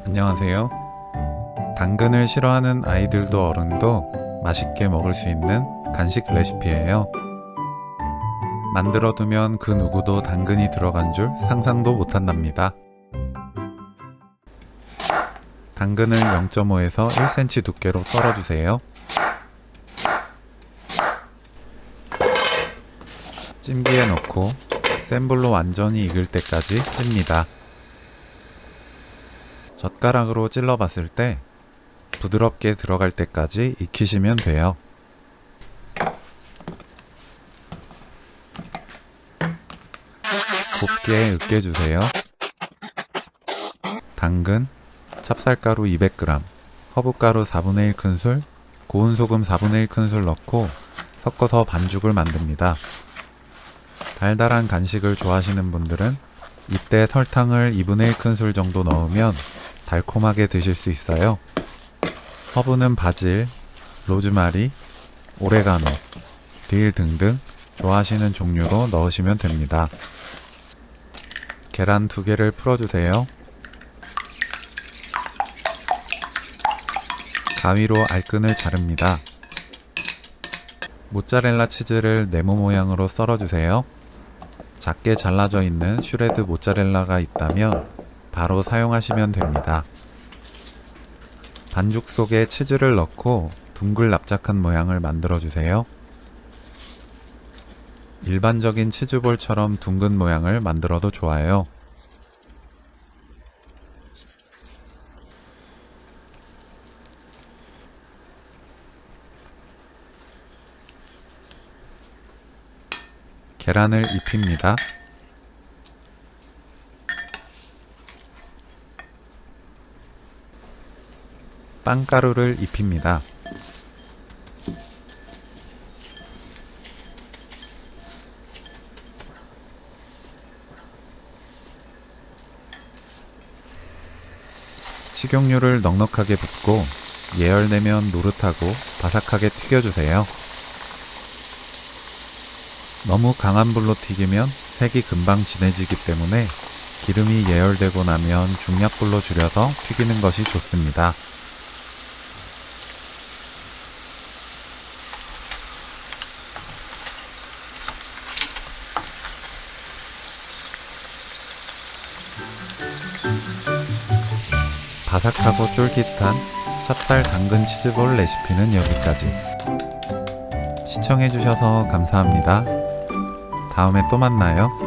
안녕하세요. 당근을 싫어하는 아이들도 어른도 맛있게 먹을 수 있는 간식 레시피예요. 만들어두면 그 누구도 당근이 들어간 줄 상상도 못한답니다. 당근을 0.5에서 1cm 두께로 썰어주세요. 찜기에 넣고 센 불로 완전히 익을 때까지 찝니다. 젓가락으로 찔러봤을 때 부드럽게 들어갈 때까지 익히시면 돼요. 곱게 으깨주세요. 당근, 찹쌀가루 200g, 허브가루 4분의 1큰술, 고운 소금 4분의 1큰술 넣고 섞어서 반죽을 만듭니다. 달달한 간식을 좋아하시는 분들은 이때 설탕을 2분의 1큰술 정도 넣으면 달콤하게 드실 수 있어요. 허브는 바질, 로즈마리, 오레가노, 딜 등등 좋아하시는 종류로 넣으시면 됩니다. 계란 2개를 풀어주세요. 가위로 알끈을 자릅니다. 모짜렐라 치즈를 네모 모양으로 썰어주세요. 작게 잘라져 있는 슈레드 모짜렐라가 있다면 바로 사용하시면 됩니다. 반죽 속에 치즈를 넣고 둥글 납작한 모양을 만들어주세요. 일반적인 치즈볼처럼 둥근 모양을 만들어도 좋아요. 계란을 입힙니다. 빵가루를 입힙니다. 식용유를 넉넉하게 붓고 예열되면 노릇하고 바삭하게 튀겨주세요. 너무 강한 불로 튀기면 색이 금방 진해지기 때문에 기름이 예열되고 나면 중약불로 줄여서 튀기는 것이 좋습니다. 바삭하고 쫄깃한 찹쌀 당근 치즈볼 레시피는 여기까지. 시청해주셔서 감사합니다. 다음에 또 만나요.